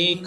1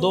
2,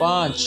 5,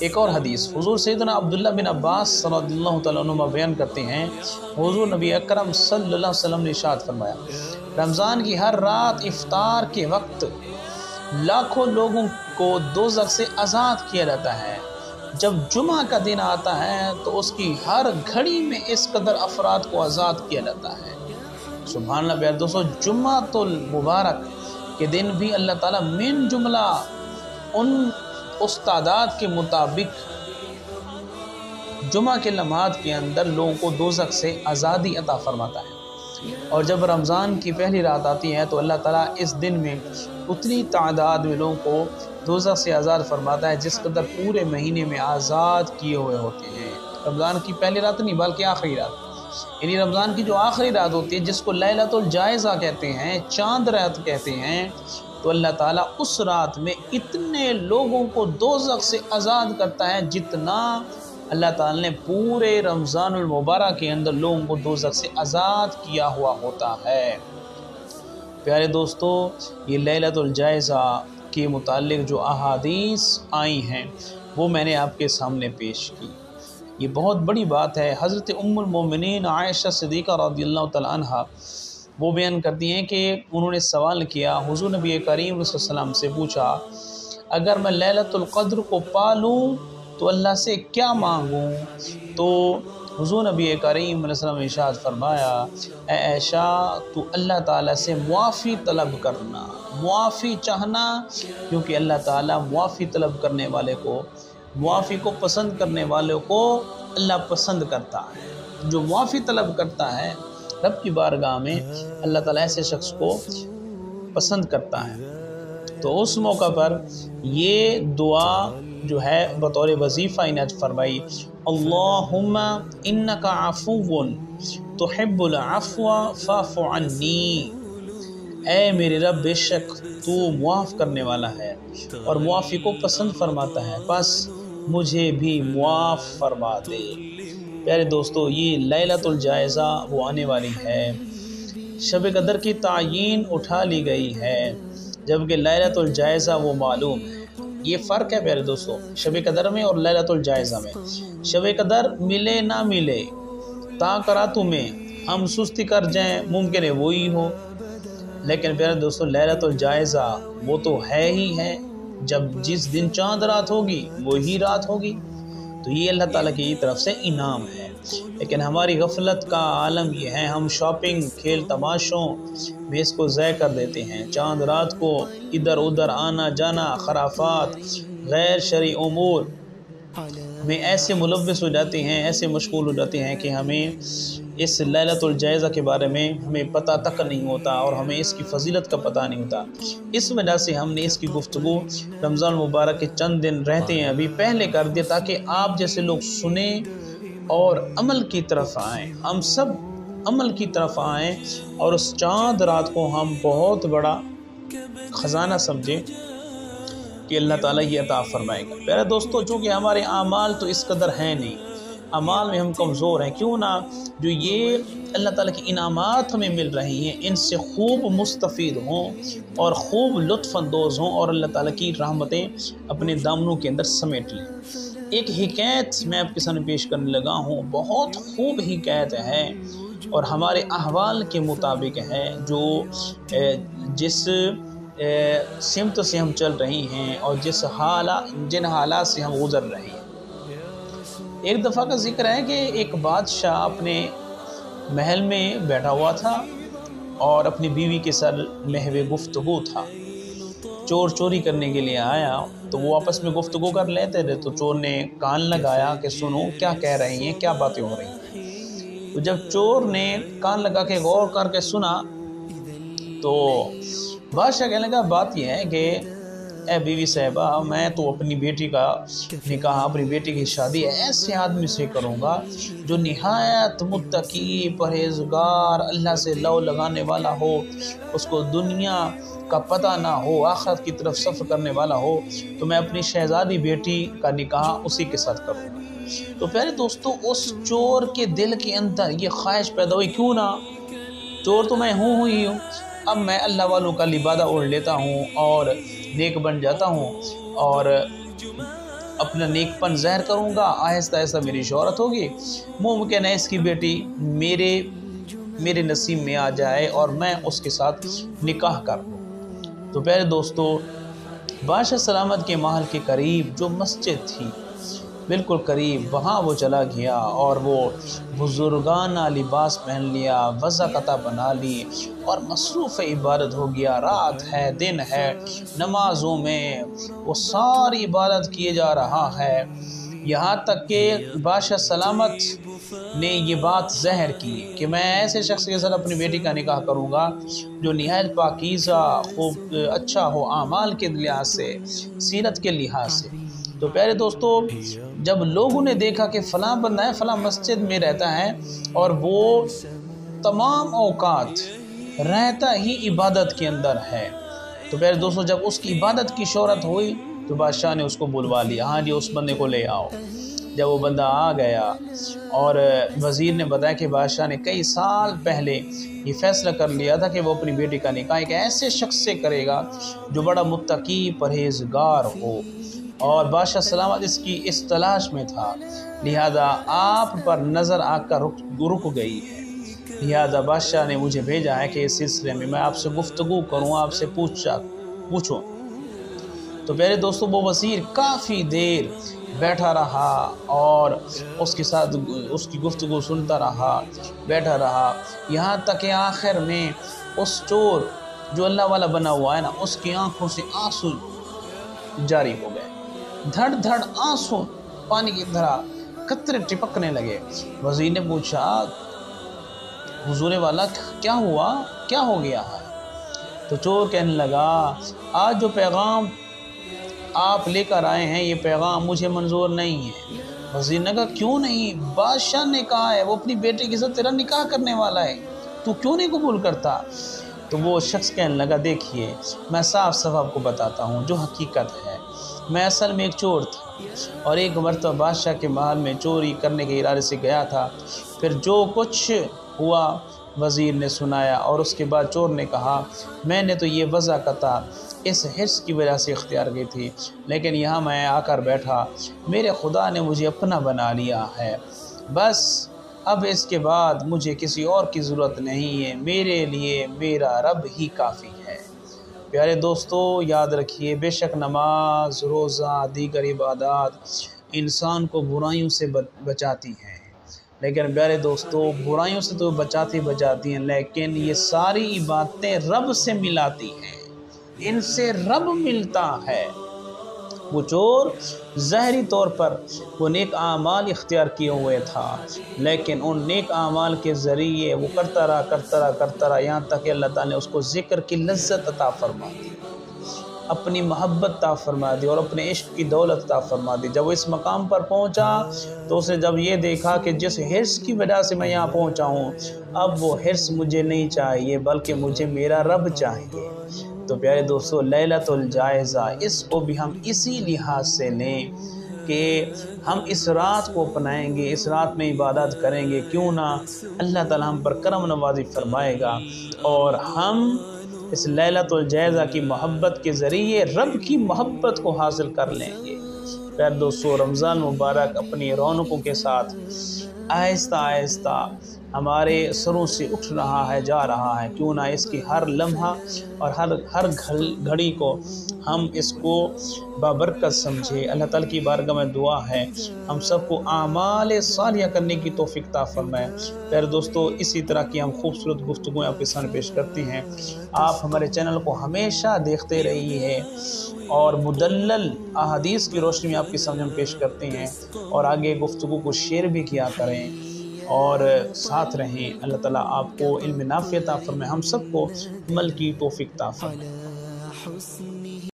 ایک اور حدیث حضور سیدنا عبداللہ بن عباس رضی اللہ تعالیٰ عنہما بیان کرتے ہیں، حضور نبی اکرم صلی اللہ علیہ وسلم نے ارشاد فرمایا، رمضان کی ہر رات افطار کے وقت لاکھوں لوگوں کو دوزخ سے آزاد کیا جاتا ہے۔ جب جمعہ کا دن آتا ہے تو اس کی ہر گھڑی میں اس قدر افراد کو آزاد کیا جاتا ہے۔ سبحان اللہ پیارے دوستو، جمعۃ المبارک کے دن بھی اللہ تعالیٰ من جملہ ان استادات کے مطابق جمعہ کے لمحات کے اندر لوگوں کو دوزخ سے آزادی عطا فرماتا ہے۔ اور جب رمضان کی پہلی رات آتی ہے تو اللہ تعالیٰ اس دن میں اتنی تعداد میں لوگوں کو دوزخ سے آزاد فرماتا ہے جس قدر پورے مہینے میں آزاد کیے ہوئے ہوتے ہیں۔ رمضان کی پہلی رات نہیں بلکہ آخری رات، یعنی رمضان کی جو آخری رات ہوتی ہے جس کو لیلۃ الجائزہ کہتے ہیں، چاند رات کہتے ہیں، تو اللہ تعالیٰ اس رات میں اتنے لوگوں کو دوزخ سے آزاد کرتا ہے جتنا اللہ تعالیٰ نے پورے رمضان المبارک کے اندر لوگوں کو دوزخ سے آزاد کیا ہوا ہوتا ہے۔ پیارے دوستو، یہ لیلۃ الجائزہ کے متعلق جو احادیث آئی ہیں وہ میں نے آپ کے سامنے پیش کی۔ یہ بہت بڑی بات ہے۔ حضرت ام المومنین عائشہ صدیقہ رضی اللہ تعالیٰ عنہ وہ بیان کرتی ہیں کہ انہوں نے سوال کیا، حضور نبی کریم صلی اللہ علیہ وسلم سے پوچھا، اگر میں لیلۃ القدر کو پالوں تو اللہ سے کیا مانگوں؟ تو حضور نبی کریم علیہ السلام نے ارشاد فرمایا، اے عائشہ تو اللہ تعالیٰ سے معافی طلب کرنا، معافی چاہنا، کیونکہ اللہ تعالیٰ معافی طلب کرنے والے کو، معافی کو پسند کرنے والوں کو اللہ پسند کرتا ہے۔ جو معافی طلب کرتا ہے رب کی بارگاہ میں اللہ تعالیٰ ایسے شخص کو پسند کرتا ہے۔ تو اس موقع پر یہ دعا جو ہے بطور وظیفہ عنایت فرمائی، اللہم انکا عفو تحب العفو فاعف عنی، اے میرے رب بے شک تو معاف کرنے والا ہے اور معافی کو پسند فرماتا ہے، بس مجھے بھی معاف فرما دے۔ پیارے دوستو، یہ لیلۃ الجائزہ وہ آنے والی ہے، شب قدر کی تعیین اٹھا لی گئی ہے، جبکہ لیلۃ الجائزہ وہ معلوم ہے۔ یہ فرق ہے پیارے دوستو شب قدر میں اور لیلۃ الجائزہ میں۔ شب قدر ملے نہ ملے تا کرا تمہیں ہم سستی کر جائیں ممکن ہے وہی ہو، لیکن پیارے دوستو لیلۃ الجائزہ وہ تو ہے ہی ہے، جب جس دن چاند رات ہوگی وہی رات ہوگی، تو یہ اللہ تعالیٰ کی طرف سے انعام ہے۔ لیکن ہماری غفلت کا عالم یہ ہے، ہم شاپنگ، کھیل تماشوں میں اس کو ضائع کر دیتے ہیں، چاند رات کو ادھر ادھر آنا جانا، خرافات، غیر شرعی امور میں ایسے ملوث ہو جاتے ہیں، ایسے مشغول ہو جاتے ہیں کہ ہمیں اس لیلۃ الجائزہ کے بارے میں ہمیں پتہ تک نہیں ہوتا اور ہمیں اس کی فضیلت کا پتہ نہیں ہوتا۔ اس وجہ سے ہم نے اس کی گفتگو رمضان مبارک کے چند دن رہتے ہیں ابھی پہلے کر دیا، تاکہ آپ جیسے لوگ سنیں اور عمل کی طرف آئیں، ہم سب عمل کی طرف آئیں اور اس چاند رات کو ہم بہت بڑا خزانہ سمجھیں کہ اللہ تعالیٰ یہ عطا فرمائے گا۔ پیارے دوستو، چونکہ ہمارے اعمال تو اس قدر ہیں نہیں، اعمال میں ہم کمزور ہیں، کیوں نہ جو یہ اللہ تعالیٰ کی انعامات ہمیں مل رہی ہیں ان سے خوب مستفید ہوں اور خوب لطف اندوز ہوں اور اللہ تعالیٰ کی رحمتیں اپنے دامنوں کے اندر سمیٹ لیں۔ ایک حکایت میں آپ کے سامنے پیش کرنے لگا ہوں، بہت خوب حکایت ہے اور ہمارے احوال کے مطابق ہے، جو جس سمت سے ہم چل رہی ہیں اور جن حالات سے ہم گزر رہے ہیں۔ ایک دفعہ کا ذکر ہے کہ ایک بادشاہ اپنے محل میں بیٹھا ہوا تھا اور اپنی بیوی کے ساتھ محو گفتگو تھا۔ چور چوری کرنے کے لیے آیا تو وہ آپس میں گفتگو کر لیتے تھے، تو چور نے کان لگایا کہ سنو کیا کہہ رہی ہیں، کیا باتیں ہو رہی ہیں۔ تو جب چور نے کان لگا کے غور کر کے سنا تو بادشاہ کہنے لگا، بات یہ ہے کہ اے بیوی صاحبہ، میں تو اپنی بیٹی کا نکاح، اپنی بیٹی کی شادی ایسے آدمی سے کروں گا جو نہایت متقی، پرہیزگار، اللہ سے لو لگانے والا ہو، اس کو دنیا کا پتہ نہ ہو، آخرت کی طرف سفر کرنے والا ہو، تو میں اپنی شہزادی بیٹی کا نکاح اسی کے ساتھ کروں گا۔ تو پیارے دوستو، اس چور کے دل کے اندر یہ خواہش پیدا ہوئی، کیوں نہ، چور تو میں ہوں ہی ہوں، اب میں اللہ والوں کا لبادہ اوڑھ لیتا ہوں اور نیک بن جاتا ہوں اور اپنا نیک پن ظاہر کروں گا، آہستہ آہستہ میری شہرت ہوگی، ممکن ہے اس کی بیٹی میرے نصیب میں آ جائے اور میں اس کے ساتھ نکاح کر لوں۔ تو پیارے دوستو، بادشاہ سلامت کے محل کے قریب جو مسجد تھی بالکل قریب، وہاں وہ چلا گیا اور وہ بزرگانہ لباس پہن لیا، وضع قطع بنا لی اور مصروف عبادت ہو گیا۔ رات ہے، دن ہے، نمازوں میں وہ ساری عبادت کیے جا رہا ہے، یہاں تک کہ بادشاہ سلامت نے یہ بات ظاہر کی کہ میں ایسے شخص کے ساتھ اپنی بیٹی کا نکاح کروں گا جو نہایت پاکیزہ، خوب اچھا ہو اعمال کے لحاظ سے، سیرت کے لحاظ سے۔ تو پیارے دوستو، جب لوگوں نے دیکھا کہ فلاں بندہ ہے، فلاں مسجد میں رہتا ہے اور وہ تمام اوقات رہتا ہی عبادت کے اندر ہے، تو پیارے دوستو جب اس کی عبادت کی شہرت ہوئی تو بادشاہ نے اس کو بلوا لیا، ہاں جی اس بندے کو لے آؤ۔ جب وہ بندہ آ گیا اور وزیر نے بتایا کہ بادشاہ نے کئی سال پہلے یہ فیصلہ کر لیا تھا کہ وہ اپنی بیٹی کا نکاح ایک ایسے شخص سے کرے گا جو بڑا متقی پرہیزگار ہو، اور بادشاہ سلامت اس تلاش میں تھا، لہذا آپ پر نظر آ کر رک گئی ہے، لہذا بادشاہ نے مجھے بھیجا ہے کہ اس سلسلے میں آپ سے گفتگو کروں، آپ سے پوچھوں۔ تو پیارے دوستو، وہ وزیر کافی دیر بیٹھا رہا اور اس کے ساتھ اس کی گفتگو سنتا رہا، بیٹھا رہا، یہاں تک کہ آخر میں اس چور جو اللہ والا بنا ہوا ہے نا، اس کی آنکھوں سے آنسو جاری ہو گئے، دھڑ دھڑ آنسو پانی کی طرح قطرے ٹپکنے لگے۔ وزیر نے پوچھا، حضور والا کیا ہوا، کیا ہو گیا ہے؟ تو چور کہنے لگا، آج جو پیغام آپ لے کر آئے ہیں یہ پیغام مجھے منظور نہیں ہے۔ وزیر نے کہا، کیوں نہیں؟ بادشاہ نے کہا ہے وہ اپنی بیٹی کے ساتھ تیرا نکاح کرنے والا ہے، تو کیوں نہیں قبول کرتا؟ تو وہ شخص کہنے لگا، دیکھیے میں صاف صاف آپ کو بتاتا ہوں جو حقیقت ہے، میں اصل میں ایک چور تھا اور ایک مرتبہ بادشاہ کے محل میں چوری کرنے کے ارادے سے گیا تھا، پھر جو کچھ ہوا وزیر نے سنایا، اور اس کے بعد چور نے کہا، میں نے تو یہ وضع قطع اس حرص کی وجہ سے اختیار کی تھی، لیکن یہاں میں آ کر بیٹھا، میرے خدا نے مجھے اپنا بنا لیا ہے، بس اب اس کے بعد مجھے کسی اور کی ضرورت نہیں ہے، میرے لیے میرا رب ہی کافی ہے۔ پیارے دوستو، یاد رکھیے، بے شک نماز، روزہ، دیگر عبادات انسان کو برائیوں سے بچاتی ہیں، لیکن پیارے دوستو برائیوں سے تو بچاتی ہیں، لیکن یہ ساری عبادتیں رب سے ملاتی ہیں، ان سے رب ملتا ہے۔ وہ چور ظاہری طور پر وہ نیک اعمال اختیار کیے ہوئے تھا، لیکن ان نیک اعمال کے ذریعے وہ کرتا رہا یہاں تک کہ اللہ تعالیٰ نے اس کو ذکر کی لذت عطا فرما دی، اپنی محبت عطا فرما دی اور اپنے عشق کی دولت عطا فرما دی۔ جب وہ اس مقام پر پہنچا تو اسے جب یہ دیکھا کہ جس حرص کی وجہ سے میں یہاں پہنچا ہوں، اب وہ حرص مجھے نہیں چاہیے بلکہ مجھے میرا رب چاہیے۔ تو پیارے دوستو، لیلۃ الجائزہ اس کو بھی ہم اسی لحاظ سے لیں کہ ہم اس رات کو اپنائیں گے، اس رات میں عبادت کریں گے، کیوں نہ اللہ تعالیٰ ہم پر کرم نوازی فرمائے گا اور ہم اس لیلۃ الجائزہ کی محبت کے ذریعے رب کی محبت کو حاصل کر لیں گے۔ پیارے دوستو، رمضان مبارک اپنی رونقوں کے ساتھ آہستہ آہستہ ہمارے سروں سے اٹھ رہا ہے، جا رہا ہے، کیوں نہ اس کی ہر لمحہ اور ہر گھڑی کو ہم اس کو بابرکت سمجھے۔ اللہ تعالیٰ کی بارگاہ میں دعا ہے ہم سب کو اعمال صالحہ کرنے کی توفیق عطا فرمائے۔ پیارے دوستو، اسی طرح کی ہم خوبصورت گفتگویں آپ کے سامنے پیش کرتے ہیں، آپ ہمارے چینل کو ہمیشہ دیکھتے رہیے اور مدلل احادیث کی روشنی میں آپ کے سامنے ہم پیش کرتے ہیں، اور آگے گفتگو کو شیئر بھی کیا کریں اور ساتھ رہیں۔ اللہ تعالیٰ آپ کو علم نافع عطا فرمائے، ہم سب کو عمل کی توفیق عطا فرمائے۔